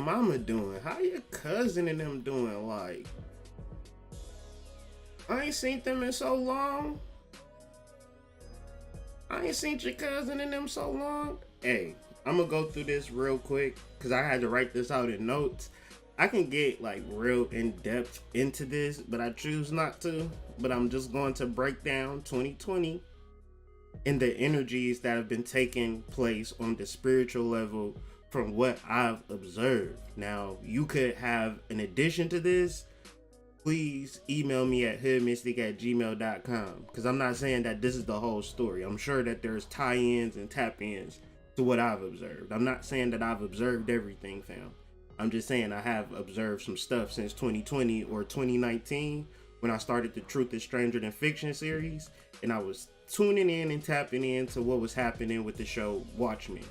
mama doing? How your cousin and them doing? Like, I ain't seen them in so long. I ain't seen your cousin and them so long. Hey, I'm gonna go through this real quick because I had to write this out in notes. I can get like real in depth into this, but I choose not to. But I'm just going to break down 2020 and the energies that have been taking place on the spiritual level from what I've observed. Now, you could have an addition to this. Please email me at hoodmystic@gmail.com, because I'm not saying that this is the whole story. I'm sure that there's tie-ins and tap-ins to what I've observed. I'm not saying that I've observed everything, fam. I'm just saying I have observed some stuff since 2020 or 2019 when I started the Truth is Stranger Than Fiction series, and I was tuning in and tapping into what was happening with the show Watchmen.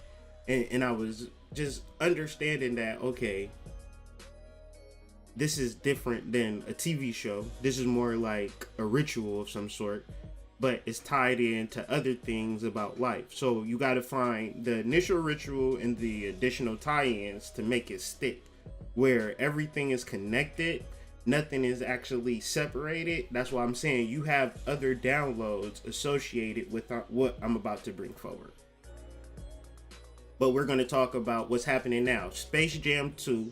And I was just understanding that, okay, this is different than a TV show. This is more like a ritual of some sort, but it's tied into other things about life. So you got to find the initial ritual and the additional tie-ins to make it stick, where everything is connected. Nothing is actually separated. That's why I'm saying you have other downloads associated with what I'm about to bring forward. But we're going to talk about what's happening now. Space Jam 2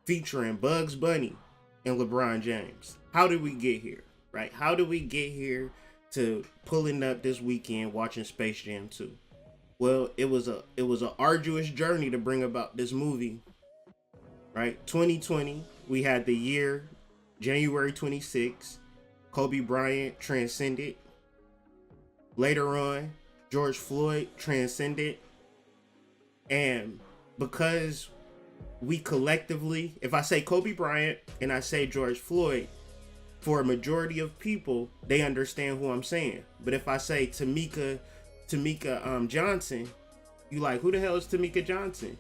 featuring Bugs Bunny and LeBron James. How did we get here, right? How did we get here to pulling up this weekend watching Space Jam 2? Well, it was an arduous journey to bring about this movie, right? 2020, we had the year January 26th. Kobe Bryant transcended. Later on, George Floyd transcended. And because we collectively, if I say Kobe Bryant and I say George Floyd, for a majority of people, they understand who I'm saying. But if I say Tamika Johnson, you like, who the hell is Tamika Johnson?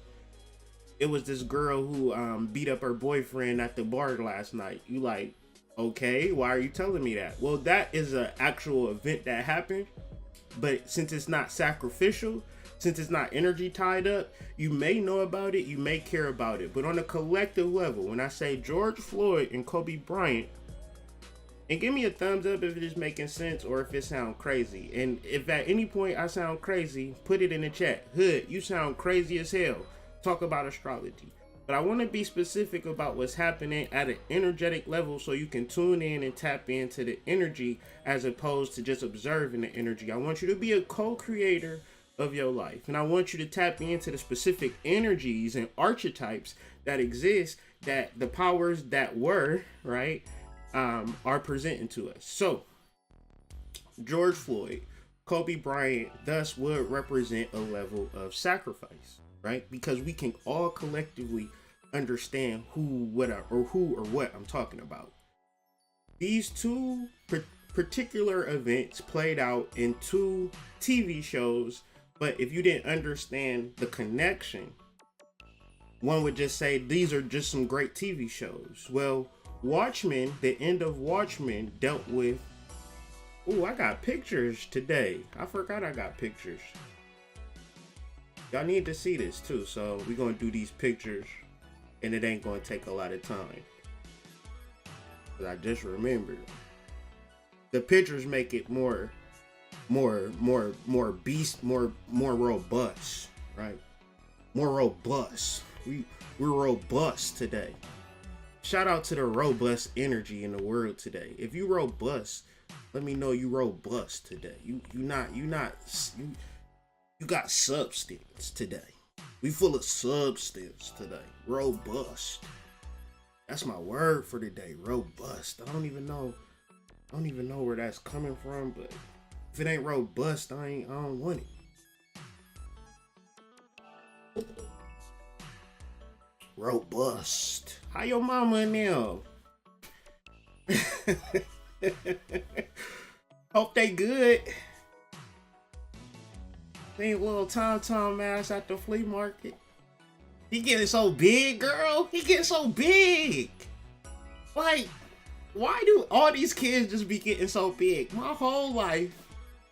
It was this girl who beat up her boyfriend at the bar last night. You like, okay, why are you telling me that? Well, that is an actual event that happened. But since it's not sacrificial, since it's not energy tied up, you may know about it, you may care about it. But on a collective level, when I say George Floyd and Kobe Bryant, and give me a thumbs up if it is making sense or if it sounds crazy. And if at any point I sound crazy, put it in the chat. Hood, you sound crazy as hell. Talk about astrology. But I want to be specific about what's happening at an energetic level so you can tune in and tap into the energy as opposed to just observing the energy. I want you to be a co-creator of your life. And I want you to tap into the specific energies and archetypes that exist, that the powers that were, right, are presenting to us. So, George Floyd, Kobe Bryant, thus would represent a level of sacrifice, right? Because we can all collectively understand who or what I'm talking about. These two particular events played out in two TV shows, but if you didn't understand the connection, one would just say these are just some great TV shows. Well, Watchmen, the end of Watchmen dealt with, I got pictures today. I forgot I got pictures. Y'all need to see this too, so we're gonna do these pictures and it ain't gonna take a lot of time. But I just remembered. The pictures make it more beast, more robust, right? More robust. We're robust today. Shout out to the robust energy in the world today. If you robust, let me know you robust today. You got substance today. We full of substance today. Robust. That's my word for today. Robust. I don't even know where that's coming from, but if it ain't robust, I don't want it. Robust. How your mama and them? Hope they good. Ain't little Tom ass at the flea market. He getting so big, girl. He getting so big. Like, why do all these kids just be getting so big? My whole life,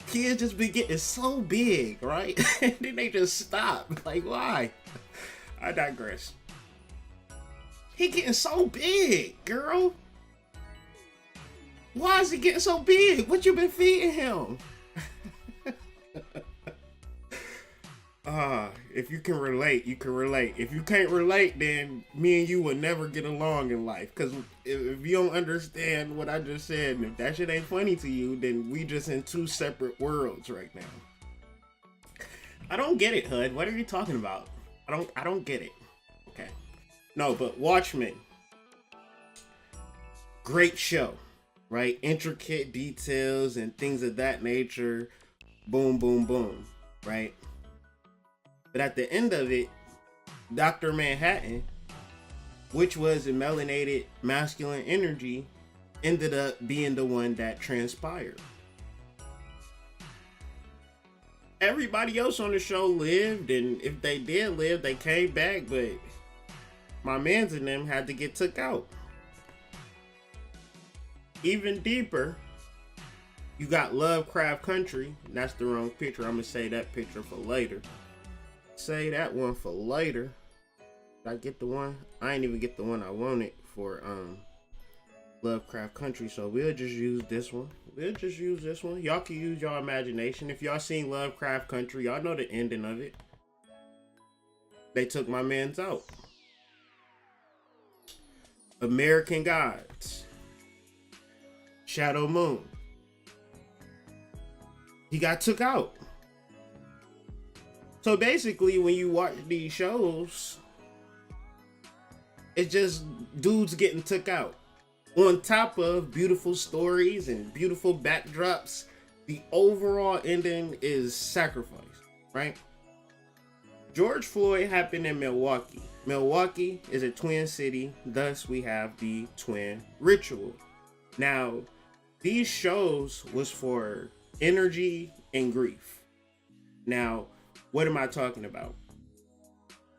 kids just be getting so big, right? And then they just stop. Like, why? I digress. He getting so big, girl. Why is he getting so big? What you been feeding him? If you can relate, you can relate. If you can't relate, then me and you will never get along in life. Because if you don't understand what I just said, and if that shit ain't funny to you, then we just in two separate worlds right now. I don't get it, Hud. What are you talking about? I don't get it. Okay. No, but Watchmen. Great show, right? Intricate details and things of that nature. Boom, boom, boom, right? But at the end of it, Dr. Manhattan, which was a melanated masculine energy, ended up being the one that transpired. Everybody else on the show lived, and if they did live, they came back, but my mans and them had to get took out. Even deeper, you got Lovecraft Country. That's the wrong picture. I'm gonna say that picture for later. Say that one for later. Did I get the one? I ain't even get the one I wanted for Lovecraft Country, so we'll just use this one. Y'all can use your imagination. If y'all seen Lovecraft Country, y'all know the ending of it. They took my mans out. American Gods. Shadow Moon. He got took out. So basically, when you watch these shows, it's just dudes getting took out. On top of beautiful stories and beautiful backdrops, the overall ending is sacrifice, right? George Floyd happened in Milwaukee. Milwaukee is a twin city, thus we have the twin ritual. Now, these shows was for energy and grief. Now, what am I talking about?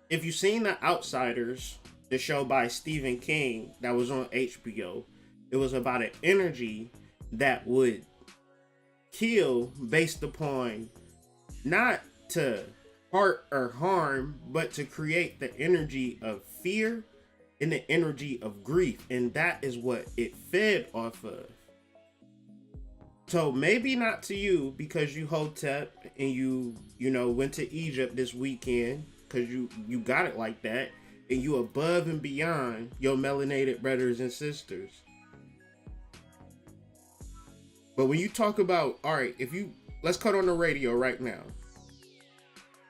If you've seen The Outsiders, the show by Stephen King that was on HBO, it was about an energy that would kill based upon not to hurt or harm, but to create the energy of fear and the energy of grief. And that is what it fed off of. So maybe not to you because you Hotep and you went to Egypt this weekend because you got it like that, and you above and beyond your melanated brothers and sisters. But when you talk about, all right, let's cut on the radio right now.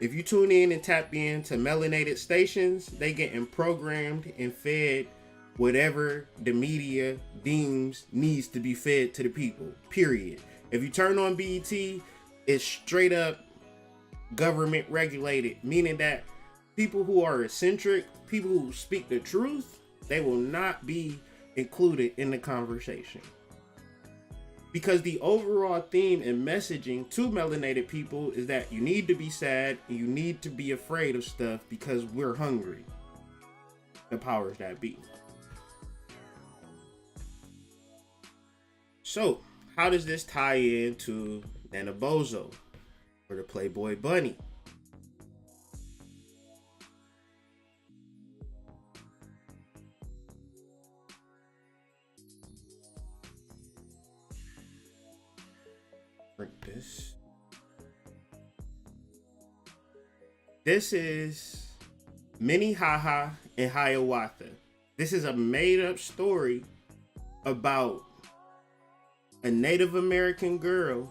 If you tune in and tap into melanated stations, they getting programmed and fed whatever the media deems needs to be fed to the people, period. If you turn on BET, it's straight up government regulated, meaning that people who are eccentric, people who speak the truth, they will not be included in the conversation. Because the overall theme and messaging to melanated people is that you need to be sad and you need to be afraid of stuff because we're hungry. The powers that be. So, how does this tie into Nanabohzo or the Playboy Bunny? Drink this. This is Minnehaha and Hiawatha. This is a made-up story about a Native American girl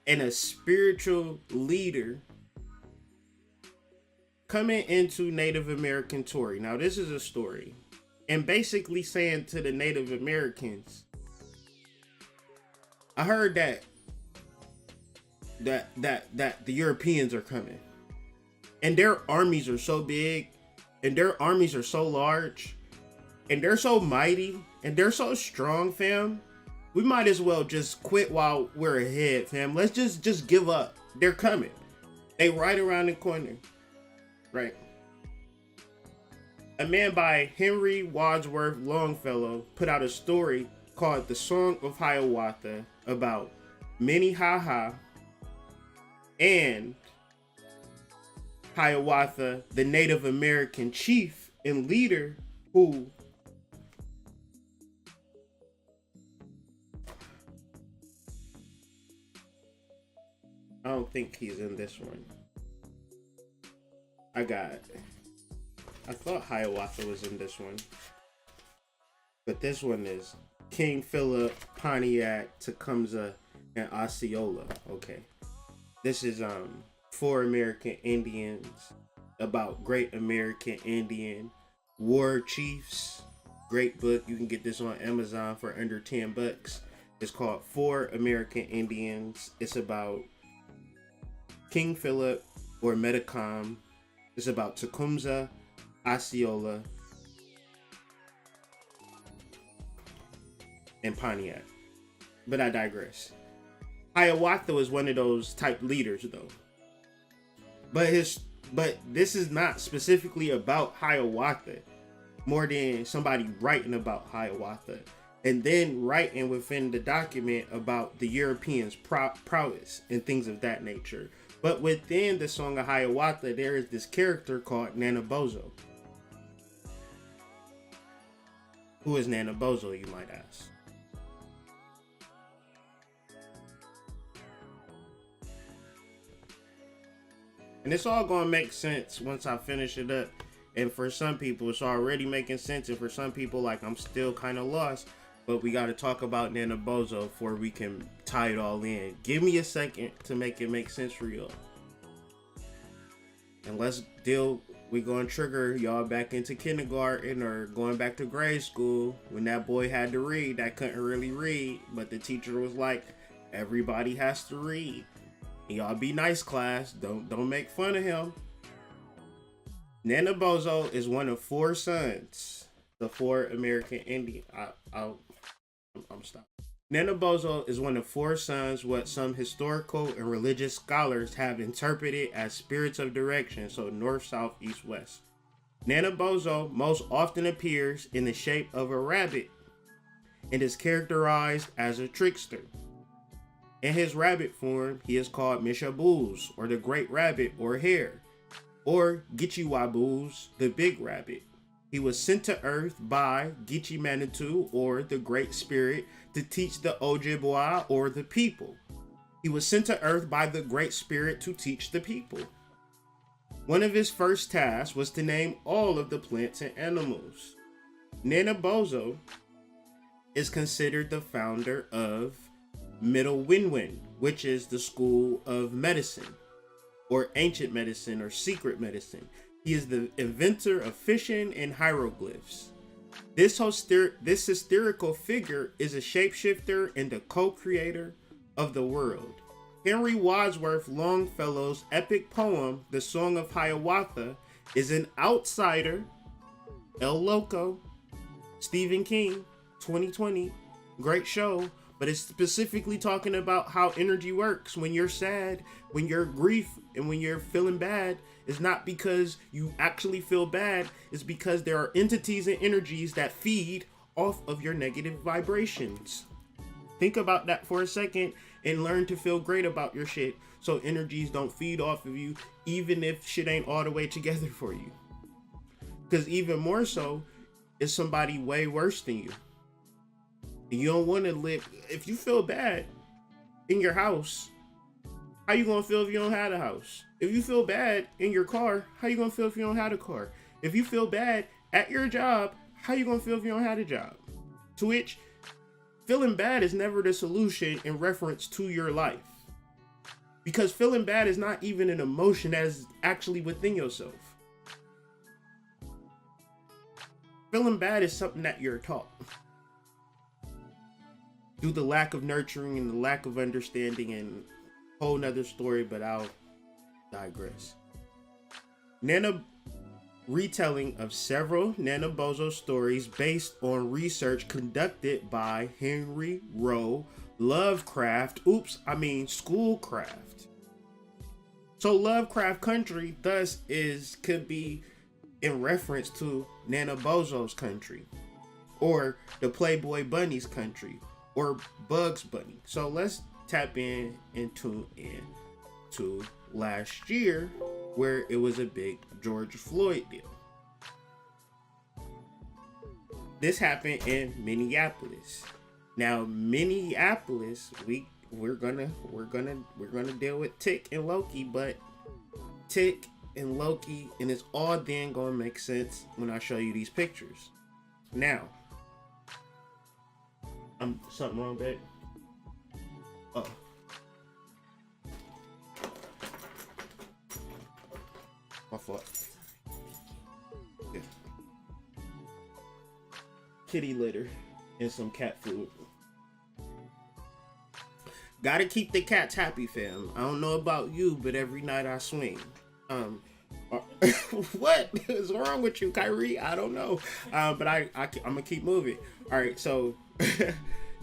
and a spiritual leader coming into Native American Tory. Now, this is a story and basically saying to the Native Americans, I heard that the Europeans are coming and their armies are so big and their armies are so large and they're so mighty and they're so strong, fam. We might as well just quit while we're ahead, fam. Let's just give up. They're coming. They right around the corner, right? A man by Henry Wadsworth Longfellow put out a story called The Song of Hiawatha about Minnehaha and Hiawatha, the Native American chief and leader who I don't think he's in this one. I thought Hiawatha was in this one. But this one is King Philip, Pontiac, Tecumseh, and Osceola. Okay. This is 4 American Indians about great American Indian war chiefs. Great book. You can get this on Amazon for under $10. It's called 4 American Indians. It's about King Philip or Metacom. It's about Tecumseh, Osceola, and Pontiac. But I digress. Hiawatha was one of those type leaders though. But this is not specifically about Hiawatha, more than somebody writing about Hiawatha and then writing within the document about the Europeans' prowess and things of that nature. But within the Song of Hiawatha, there is this character called Nanabohzo. Who is Nanabohzo, you might ask? And it's all going to make sense once I finish it up. And for some people, it's already making sense. And for some people, like, I'm still kind of lost. But we got to talk about Nanabohzo before we can tie it all in. Give me a second to make it make sense for y'all. And let's deal. We're going to trigger y'all back into kindergarten or going back to grade school when that boy had to read that couldn't really read. But the teacher was like, everybody has to read. And y'all be nice, class. Don't make fun of him. Nanabohzo is one of 4 sons. The 4 American Indian. I'm stopping. Nanabohzo is one of 4 sons, what some historical and religious scholars have interpreted as spirits of direction, so north, south, east, west. Nanabohzo most often appears in the shape of a rabbit and is characterized as a trickster. In his rabbit form, he is called Mishabuz, or the Great Rabbit, or Hare, or Gichiwabuz, the Big Rabbit. He was sent to Earth by Geechee Manitou, or the Great Spirit, to teach the Ojibwa, or the people. He was sent to Earth by the Great Spirit to teach the people. One of his first tasks was to name all of the plants and animals. Nanabohzo is considered the founder of Middle Winwin, which is the school of medicine, or ancient medicine, or secret medicine. He is the inventor of fishing and hieroglyphs. This hysterical figure is a shapeshifter and the co-creator of the world. Henry Wadsworth Longfellow's epic poem, The Song of Hiawatha, is an outsider. El Loco, Stephen King, 2020, great show. But it's specifically talking about how energy works. When you're sad, when you're grief, and when you're feeling bad, it's not because you actually feel bad. It's because there are entities and energies that feed off of your negative vibrations. Think about that for a second and learn to feel great about your shit so energies don't feed off of you, even if shit ain't all the way together for you. Because even more so, it's somebody way worse than you. You don't want to live. If you feel bad in your house, how you gonna feel if you don't have a house? If you feel bad in your car, how you gonna feel if you don't have a car? If you feel bad at your job, how you gonna feel if you don't have a job? To which, feeling bad is never the solution in reference to your life. Because feeling bad is not even an emotion that is actually within yourself. Feeling bad is something that you're taught. Due to the lack of nurturing and the lack of understanding, and a whole nother story, but I'll digress. Retelling of several Nanabohzo stories based on research conducted by Henry Rowe Lovecraft. Schoolcraft. So Lovecraft Country thus could be in reference to Nanabohzo's country, or the Playboy Bunny's country, or Bugs Bunny. So let's tap into last year. where it was a big George Floyd deal. This happened in Minneapolis. Now, Minneapolis, we're gonna deal with Tick and Loki, but Tick and Loki, and it's all then gonna make sense when I show you these pictures. Now, something wrong, babe? Oh. My fault. Yeah. Kitty litter and some cat food. Gotta keep the cats happy, fam. I don't know about you, but every night I swing. What is wrong with you, Kyrie? I don't know. But I'm gonna keep moving. All right, so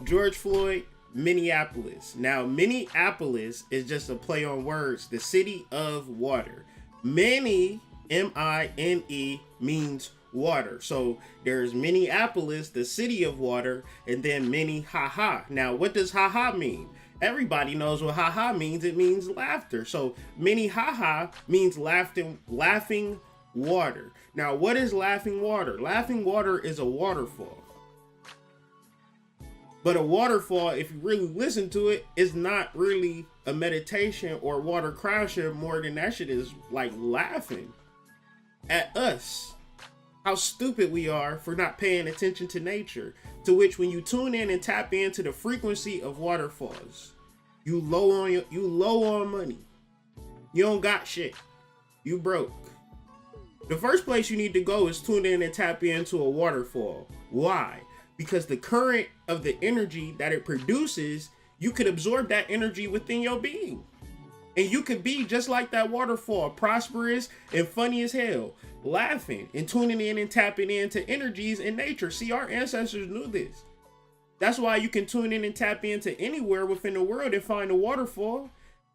George Floyd, Minneapolis. Now, Minneapolis is just a play on words. The city of water. Mini, M-I-N-E, means water. So there's Minneapolis, the city of water, and then Minnehaha. Now, what does haha mean? Everybody knows what haha means. It means laughter. So Minnehaha means laughing water. Now, what is laughing water? Laughing water is a waterfall. But a waterfall, if you really listen to it, is not really a meditation or water crasher. More than that shit is like laughing at us. How stupid we are for not paying attention to nature. To which when you tune in and tap into the frequency of waterfalls, you low on money. You don't got shit. You broke. The first place you need to go is tune in and tap into a waterfall. Why? Because the current of the energy that it produces, you could absorb that energy within your being. And you could be just like that waterfall, prosperous and funny as hell, laughing and tuning in and tapping into energies in nature. See, our ancestors knew this. That's why you can tune in and tap into anywhere within the world and find a waterfall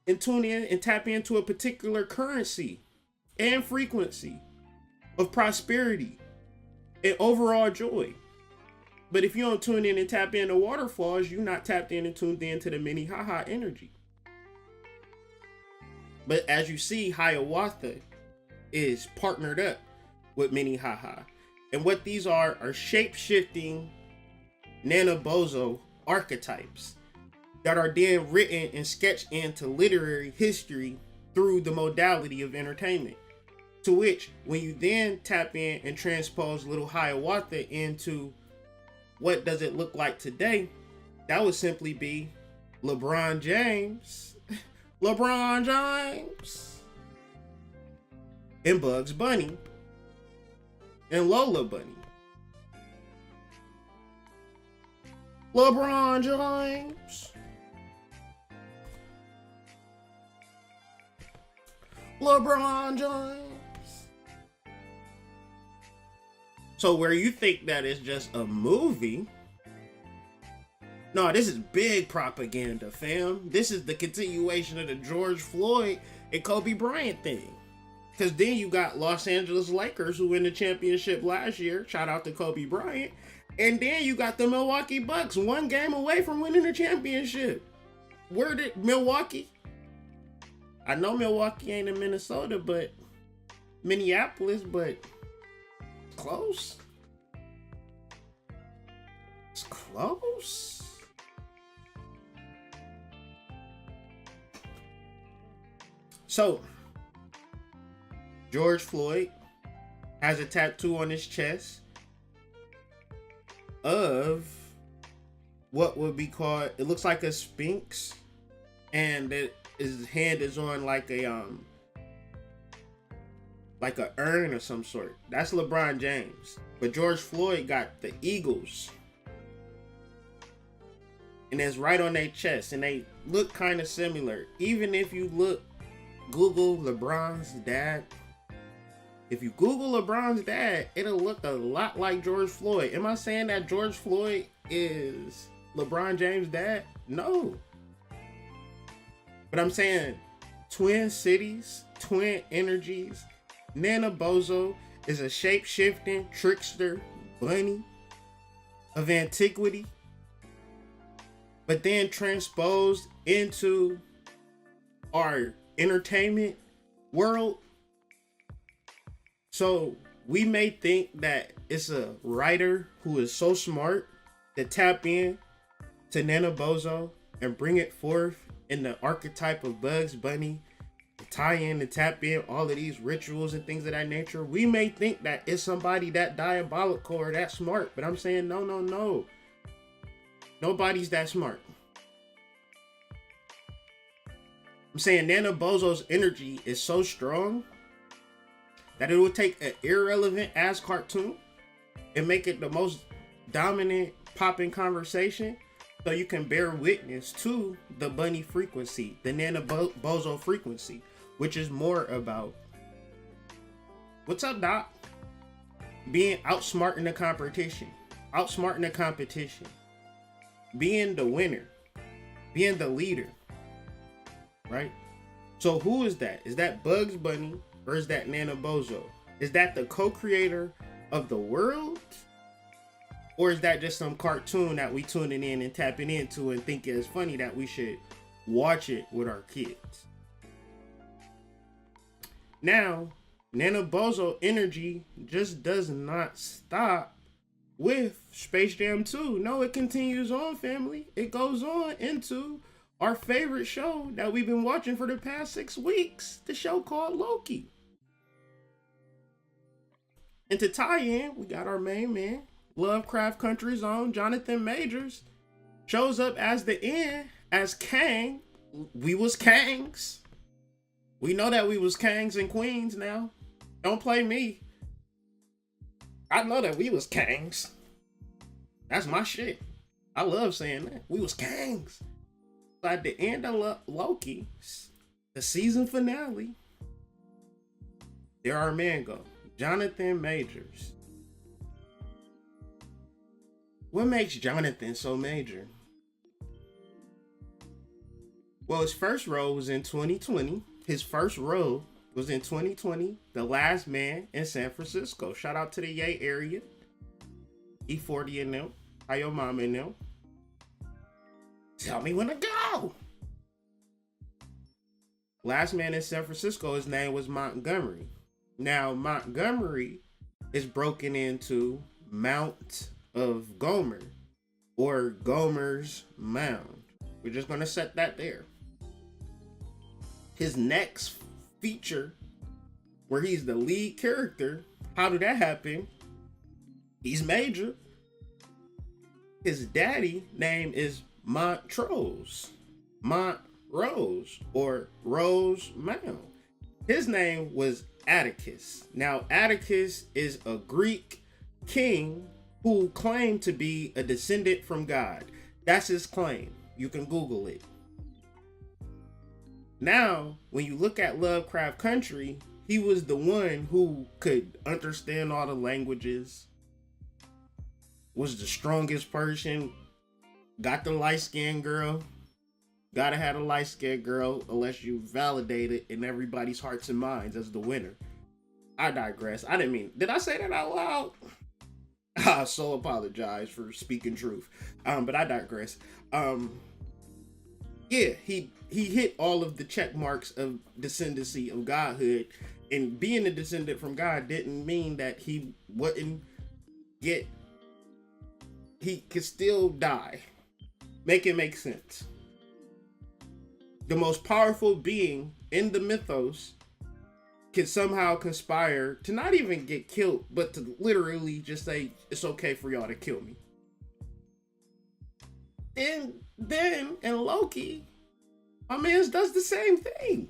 and tune in and tap into a particular currency and frequency of prosperity and overall joy. But if you don't tune in and tap into waterfalls, you're not tapped in and tuned in to the Minnehaha energy. But as you see, Hiawatha is partnered up with Minnehaha. And what these are shape-shifting Nanabohzo archetypes that are then written and sketched into literary history through the modality of entertainment. To which, when you then tap in and transpose little Hiawatha into what does it look like today, that would simply be LeBron James, and Bugs Bunny, and Lola Bunny. LeBron James, LeBron James. So where you think that it's just a movie, no, this is big propaganda, fam. This is the continuation of the George Floyd and Kobe Bryant thing. Because then you got Los Angeles Lakers who win the championship last year. Shout out to Kobe Bryant. And then you got the Milwaukee Bucks, one game away from winning the championship. Where did Milwaukee? I know Milwaukee ain't in Minnesota, but Minneapolis, but close. It's close. So, George Floyd has a tattoo on his chest of what would be called, it looks like a sphinx, and his hand is on like a urn or some sort. That's LeBron James. But George Floyd got the Eagles, and it's right on their chest, and they look kind of similar. Even if you Google LeBron's dad. If you Google LeBron's dad, it'll look a lot like George Floyd. Am I saying that George Floyd is LeBron James' dad? No. But I'm saying twin cities, twin energies. Nanabohzo is a shape-shifting trickster bunny of antiquity, but then transposed into our entertainment world So we may think that it's a writer who is so smart to tap in to Nanabohzo and bring it forth in the archetype of Bugs Bunny, to tie in and tap in all of these rituals and things of that nature. We may think that it's somebody that diabolical or that smart, but I'm saying no, no, no. Nobody's that smart. I'm saying Nanabohzo's energy is so strong that it would take an irrelevant ass cartoon and make it the most dominant popping conversation, so you can bear witness to the bunny frequency, the Nanabohzo frequency, which is more about, what's up, Doc? Being outsmarting the competition, being the winner, being the leader, right? So who is that? Is that Bugs Bunny or is that Nanabohzo? Is that the co-creator of the world? Or is that just some cartoon that we tuning in and tapping into and think it's funny that we should watch it with our kids? Now, Nanabohzo energy just does not stop with Space Jam 2. No, it continues on, family. It goes on into our favorite show that we've been watching for the past 6 weeks, the show called Loki. And to tie in, we got our main man, Lovecraft Country's own Jonathan Majors, shows up as the end as Kang. We was Kangs. We know that we was Kangs and Queens now. Don't play me. I know that we was Kangs. That's my shit. I love saying that. We was Kangs. So at the end of Loki, the season finale, there our man go, Jonathan Majors. What makes Jonathan so major? Well, his first role was in 2020. The Last Man in San Francisco. Shout out to the Yay area. E40 and them. How your mom and them? Tell me when to go. Last Man in San Francisco, his name was Montgomery. Now, Montgomery is broken into Mount of Gomer, or Gomer's Mound. We're just gonna set that there. His next feature, where he's the lead character, how did that happen? He's major. His daddy name is Montrose, or Rose Mound. His name was Atticus. Now, Atticus is a Greek king who claimed to be a descendant from God. That's his claim. You can Google it. Now, when you look at Lovecraft Country, he was the one who could understand all the languages, was the strongest person, got the light-skinned girl. Gotta have a light-skinned girl unless you validate it in everybody's hearts and minds as the winner. I digress. I didn't mean, did I say that out loud? I so apologize for speaking truth. But I digress. Yeah, he hit all of the check marks of descendancy of godhood, and being a descendant from God didn't mean that he wouldn't get, he could still die. Make it make sense. The most powerful being in the mythos can somehow conspire to not even get killed, but to literally just say, it's okay for y'all to kill me. And then in Loki, my man does the same thing.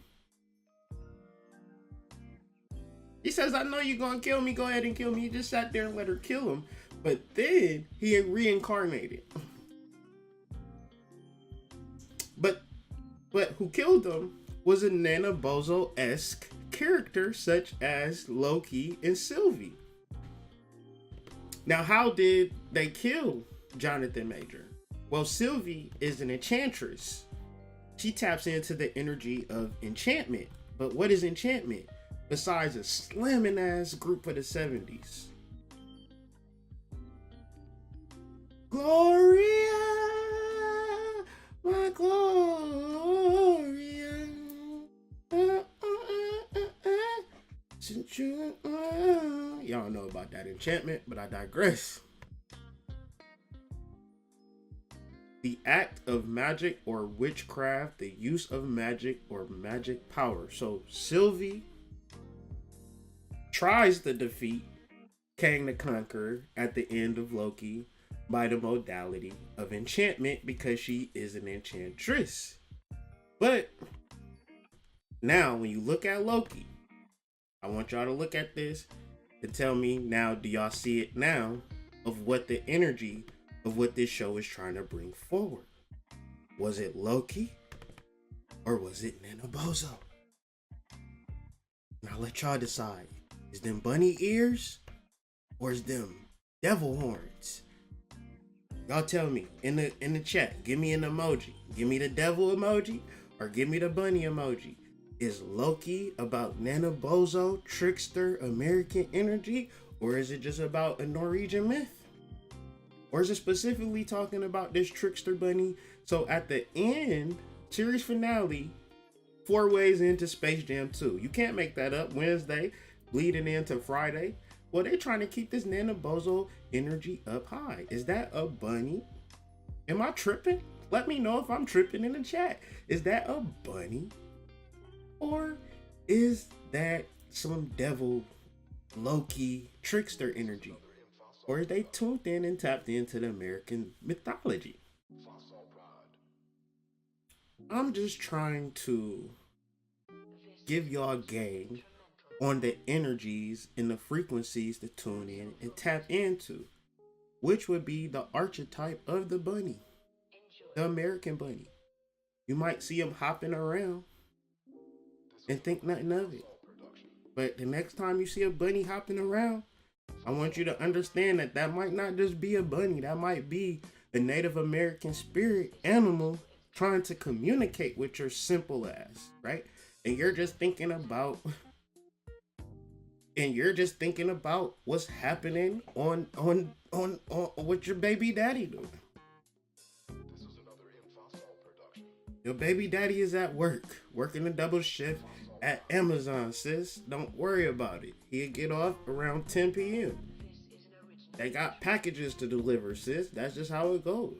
He says, I know you're gonna kill me, go ahead and kill me. He just sat there and let her kill him. But then he reincarnated. But who killed him was a Nanabohzo-esque character such as Loki and Sylvie. Now, how did they kill Jonathan Major? Well, Sylvie is an enchantress. She taps into the energy of enchantment. But what is enchantment? Besides a slamming ass group of the 70s. Gloria, my Gloria. Since you don't know about that enchantment, but I digress. The act of magic or witchcraft, the use of magic or magic power. So Sylvie tries to defeat Kang the Conqueror at the end of Loki by the modality of enchantment because she is an enchantress. But now, when you look at Loki, I want y'all to look at this and tell me now, do y'all see it now of what the energy of what this show is trying to bring forward? Was it Loki or was it Nanabohzo? Now let y'all decide. Is them bunny ears or is them devil horns? Y'all tell me in the chat. Give me an emoji. Give me the devil emoji or give me the bunny emoji. Is Loki about Nanabohzo, trickster, American energy, or is it just about a Norwegian myth? Or is it specifically talking about this trickster bunny? So at the end, series finale, 4 ways into Space Jam 2. You can't make that up. Wednesday, bleeding into Friday. Well, they trying to keep this Nanabohzo energy up high. Is that a bunny? Am I tripping? Let me know if I'm tripping in the chat. Is that a bunny? Or is that some devil Loki trickster energy? Or is they tuned in and tapped into the American mythology? I'm just trying to give y'all game on the energies and the frequencies to tune in and tap into, which would be the archetype of the bunny, the American bunny. You might see him hopping around and think nothing of it. But the next time you see a bunny hopping around, I want you to understand that that might not just be a bunny. That might be a Native American spirit animal trying to communicate with your simple ass, right? And you're just thinking about what's happening on what your baby daddy doing. Your baby daddy is at work, working a double shift at Amazon, sis. Don't worry about it. He'll get off around 10 p.m. They got packages to deliver, sis. That's just how it goes.